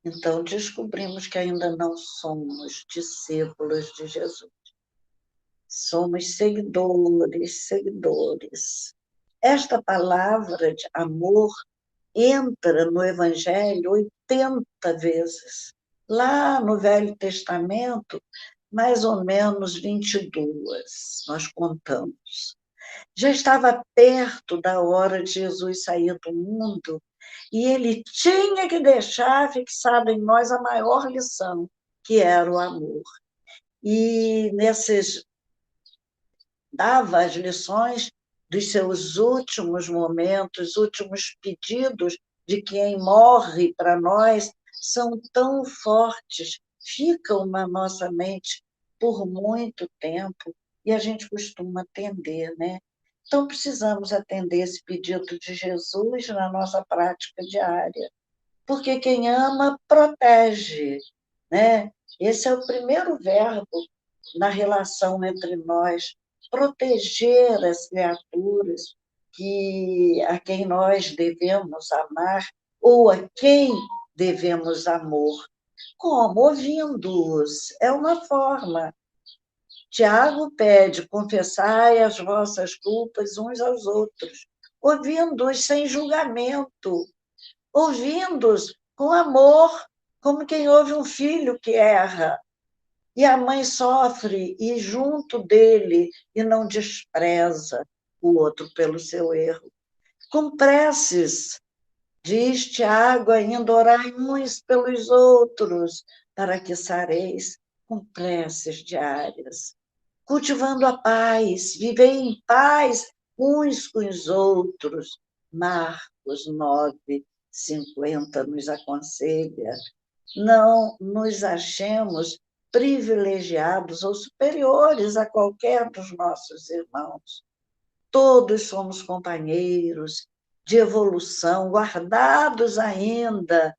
Então, descobrimos que ainda não somos discípulos de Jesus. Somos seguidores. Esta palavra de amor entra no Evangelho 80 vezes. Lá no Velho Testamento, mais ou menos 22, nós contamos. Já estava perto da hora de Jesus sair do mundo e ele tinha que deixar fixada em nós a maior lição, que era o amor. E dava as lições dos seus últimos momentos, últimos pedidos de quem morre para nós, são tão fortes, ficam na nossa mente por muito tempo, e a gente costuma atender, né? Então, precisamos atender esse pedido de Jesus na nossa prática diária, porque quem ama, protege, né? Esse é o primeiro verbo na relação entre nós, proteger as criaturas a quem nós devemos amar ou a quem devemos amor. Como? Ouvindo-os. É uma forma Tiago pede, confessai as vossas culpas uns aos outros, ouvindo-os sem julgamento, ouvindo-os com amor, como quem ouve um filho que erra. E a mãe sofre e junto dele e não despreza o outro pelo seu erro. Com preces, diz Tiago ainda, orai uns pelos outros, para que sareis, com preces diárias. Cultivando a paz, vivei em paz uns com os outros. Marcos 9:50 nos aconselha. Não nos achemos privilegiados ou superiores a qualquer dos nossos irmãos. Todos somos companheiros de evolução, guardados ainda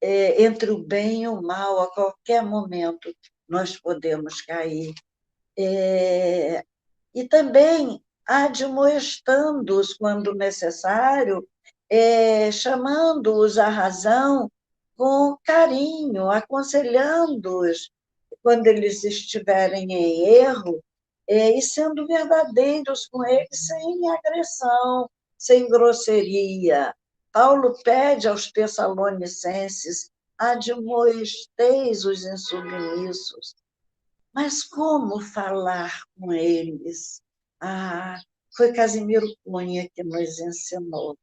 entre o bem e o mal, a qualquer momento nós podemos cair. E também admoestando-os quando necessário, chamando-os à razão com carinho, aconselhando-os quando eles estiverem em erro, e sendo verdadeiros com eles, sem agressão, sem grosseria. Paulo pede aos Tessalonicenses, admoesteis os insubmissos. Mas como falar com eles? Foi Casimiro Cunha que nos ensinou.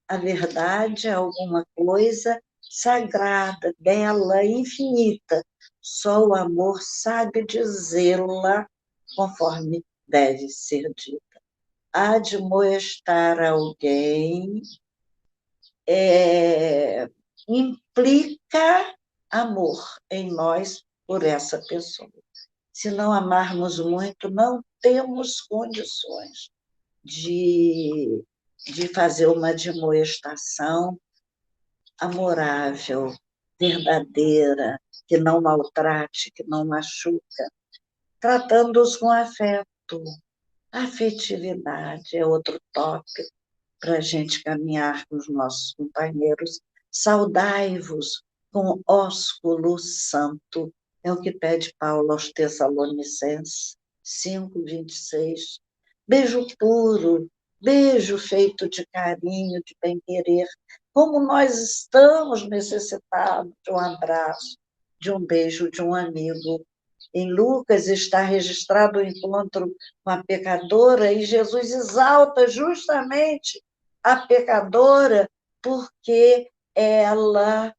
A verdade é alguma coisa sagrada, bela, infinita. Só o amor sabe dizê-la conforme deve ser dita. Admoestar alguém implica amor em nós por essa pessoa. Se não amarmos muito, não temos condições de fazer uma admoestação amorável, verdadeira, que não maltrate, que não machuca, tratando-os com afeto. Afetividade é outro tópico para a gente caminhar com os nossos companheiros. Saudai-vos com ósculo santo, é o que pede Paulo aos Tessalonicenses 5:26. Beijo puro, beijo feito de carinho, de bem-querer. Como nós estamos necessitados de um abraço, de um beijo de um amigo. Em Lucas está registrado o encontro com a pecadora e Jesus exalta justamente a pecadora porque ela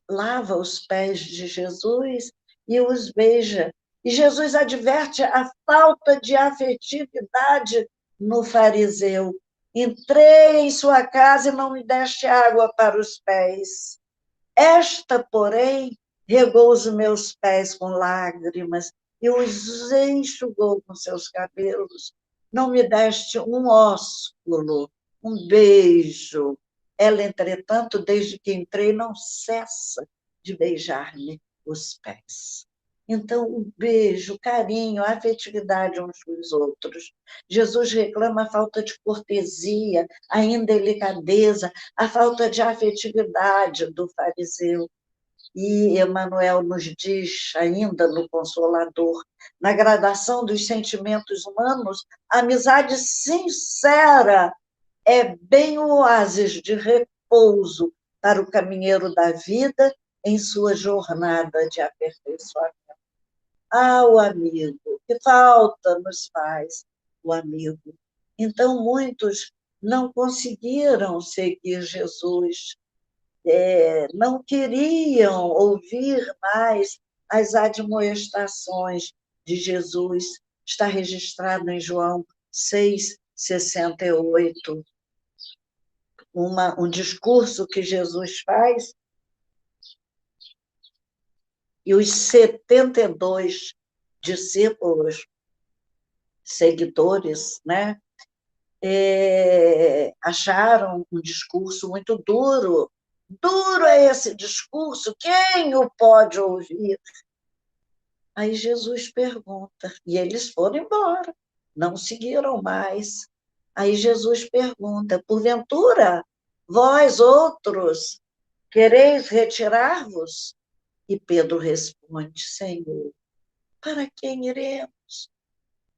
lava os pés de Jesus e os beija. E Jesus adverte a falta de afetividade no fariseu. Entrei em sua casa e não me deste água para os pés. Esta, porém, regou os meus pés com lágrimas e os enxugou com seus cabelos. Não me deste um ósculo, um beijo. Ela, entretanto, desde que entrei, não cessa de beijar-me os pés. Então, o beijo, o carinho, a afetividade uns com os outros. Jesus reclama a falta de cortesia, a indelicadeza, a falta de afetividade do fariseu. E Emmanuel nos diz, ainda no Consolador, na gradação dos sentimentos humanos, a amizade sincera é bem o oásis de repouso para o caminheiro da vida em sua jornada de aperfeiçoamento. O amigo, que falta nos faz o amigo. Então, muitos não conseguiram seguir Jesus, não queriam ouvir mais as admoestações de Jesus. Está registrado em João 6:68, um discurso que Jesus faz, e os 72 discípulos, seguidores, né, acharam um discurso muito duro. Duro é esse discurso, quem o pode ouvir? Aí Jesus pergunta, e eles foram embora, não seguiram mais. Aí Jesus pergunta, porventura, vós outros, quereis retirar-vos? E Pedro responde, Senhor, para quem iremos?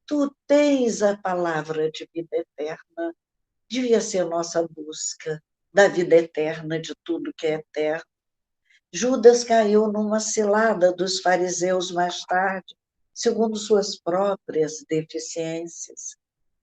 Tu tens a palavra de vida eterna. Devia ser nossa busca da vida eterna, de tudo que é eterno. Judas caiu numa cilada dos fariseus mais tarde, segundo suas próprias deficiências.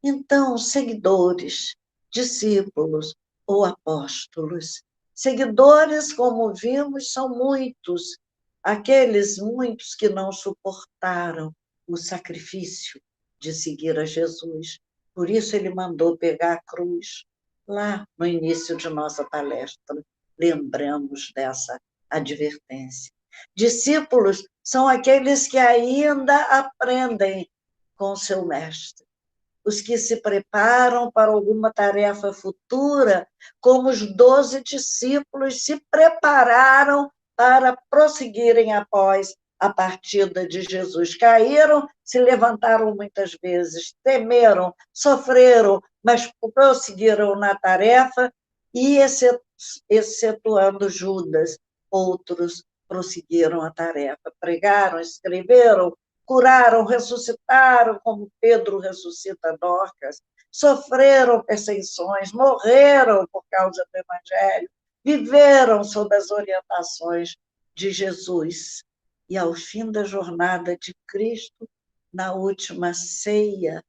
Então, seguidores, discípulos ou apóstolos, seguidores, como vimos, são muitos, aqueles muitos que não suportaram o sacrifício de seguir a Jesus. Por isso, ele mandou pegar a cruz. Lá no início de nossa palestra, lembramos dessa advertência. Discípulos são aqueles que ainda aprendem com seu mestre, os que se preparam para alguma tarefa futura, como os 12 discípulos se prepararam para prosseguirem após a partida de Jesus. Caíram, se levantaram muitas vezes, temeram, sofreram, mas prosseguiram na tarefa e, excetuando Judas, outros prosseguiram a tarefa, pregaram, escreveram, curaram, ressuscitaram, como Pedro ressuscita Dorcas, sofreram perseguições, morreram por causa do Evangelho, viveram sob as orientações de Jesus. E, ao fim da jornada de Cristo, na última ceia,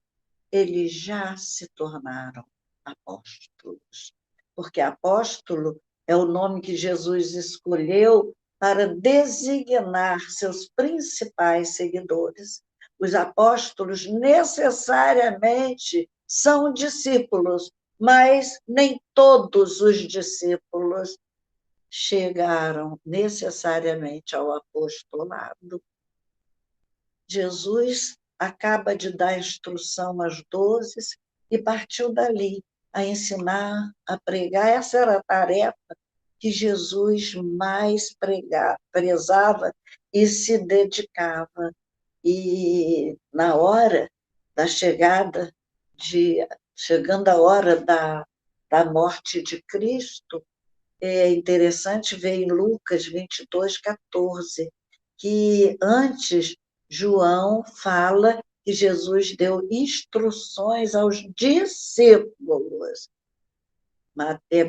eles já se tornaram apóstolos. Porque apóstolo é o nome que Jesus escolheu para designar seus principais seguidores. Os apóstolos necessariamente são discípulos, mas nem todos os discípulos chegaram necessariamente ao apostolado. Jesus acaba de dar instrução às 12 e partiu dali a ensinar, a pregar. Essa era a tarefa que Jesus mais prezava e se dedicava. E na hora da chegando a hora da morte de Cristo, é interessante ver em Lucas 22, 14, que antes João fala que Jesus deu instruções aos discípulos.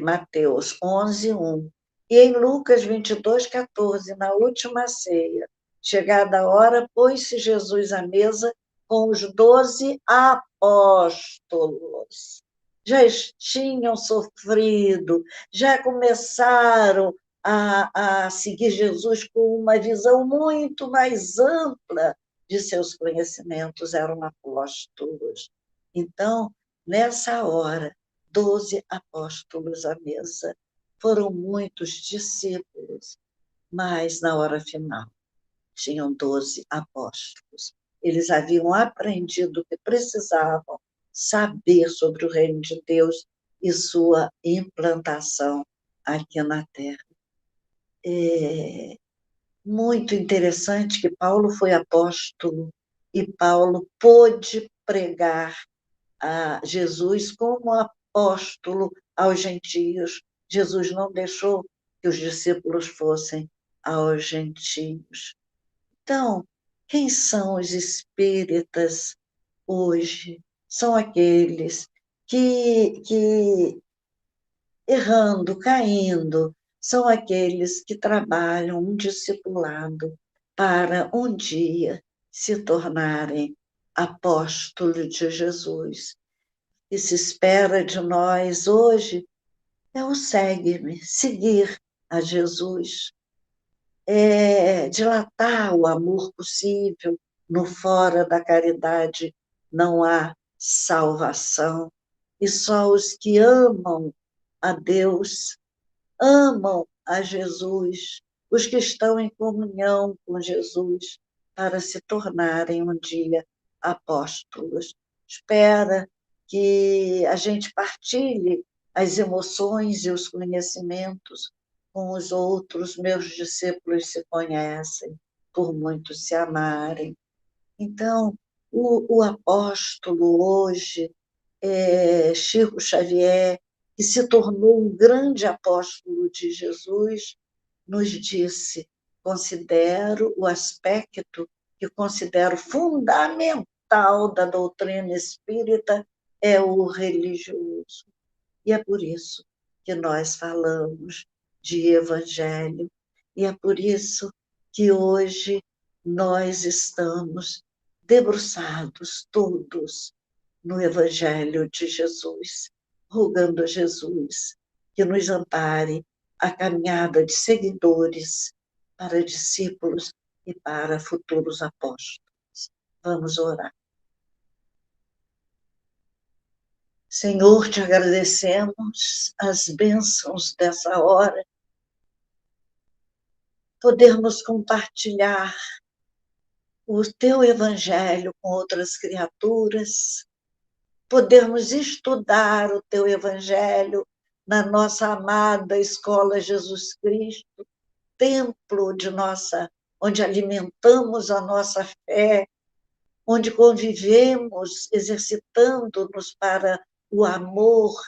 Mateus 11, 1. E em Lucas 22, 14, na última ceia, chegada a hora, pôs-se Jesus à mesa com os 12 apóstolos. Já tinham sofrido, já começaram a seguir Jesus com uma visão muito mais ampla de seus conhecimentos, eram apóstolos. Então, nessa hora, 12 apóstolos à mesa. Foram muitos discípulos, mas na hora final tinham 12 apóstolos. Eles haviam aprendido que precisavam saber sobre o reino de Deus e sua implantação aqui na Terra. É muito interessante que Paulo foi apóstolo e Paulo pôde pregar a Jesus como apóstolo aos gentios. Jesus não deixou que os discípulos fossem aos gentios. Então, quem são os espíritas hoje? São aqueles que errando, caindo, são aqueles que trabalham um discipulado para um dia se tornarem apóstolos de Jesus. E se espera de nós hoje é o segue-me, seguir a Jesus, é dilatar o amor possível. No fora da caridade não há salvação, e só os que amam a Deus, amam a Jesus, os que estão em comunhão com Jesus, para se tornarem um dia apóstolos. Espera que a gente partilhe as emoções e os conhecimentos com os outros. Meus discípulos se conhecem, por muito se amarem. Então, o apóstolo hoje é Chico Xavier, que se tornou um grande apóstolo de Jesus, nos disse: considero o aspecto que considero fundamental da doutrina espírita é o religioso. E é por isso que nós falamos de evangelho, e é por isso que hoje nós estamos debruçados todos no evangelho de Jesus, rogando a Jesus que nos ampare a caminhada de seguidores para discípulos e para futuros apóstolos. Vamos orar. Senhor, te agradecemos as bênçãos dessa hora, podermos compartilhar o teu evangelho com outras criaturas, podermos estudar o teu evangelho na nossa amada Escola Jesus Cristo, templo de onde alimentamos a nossa fé, onde convivemos, exercitando-nos para o amor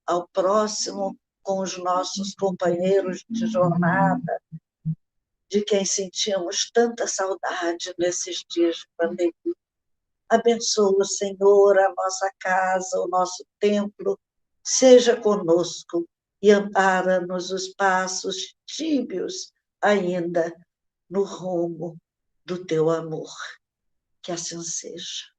ao próximo, com os nossos companheiros de jornada, de quem sentimos tanta saudade nesses dias de pandemia. Abençoa, Senhor, a nossa casa, o nosso templo, seja conosco e ampara-nos os passos tíbios ainda no rumo do teu amor. Que assim seja.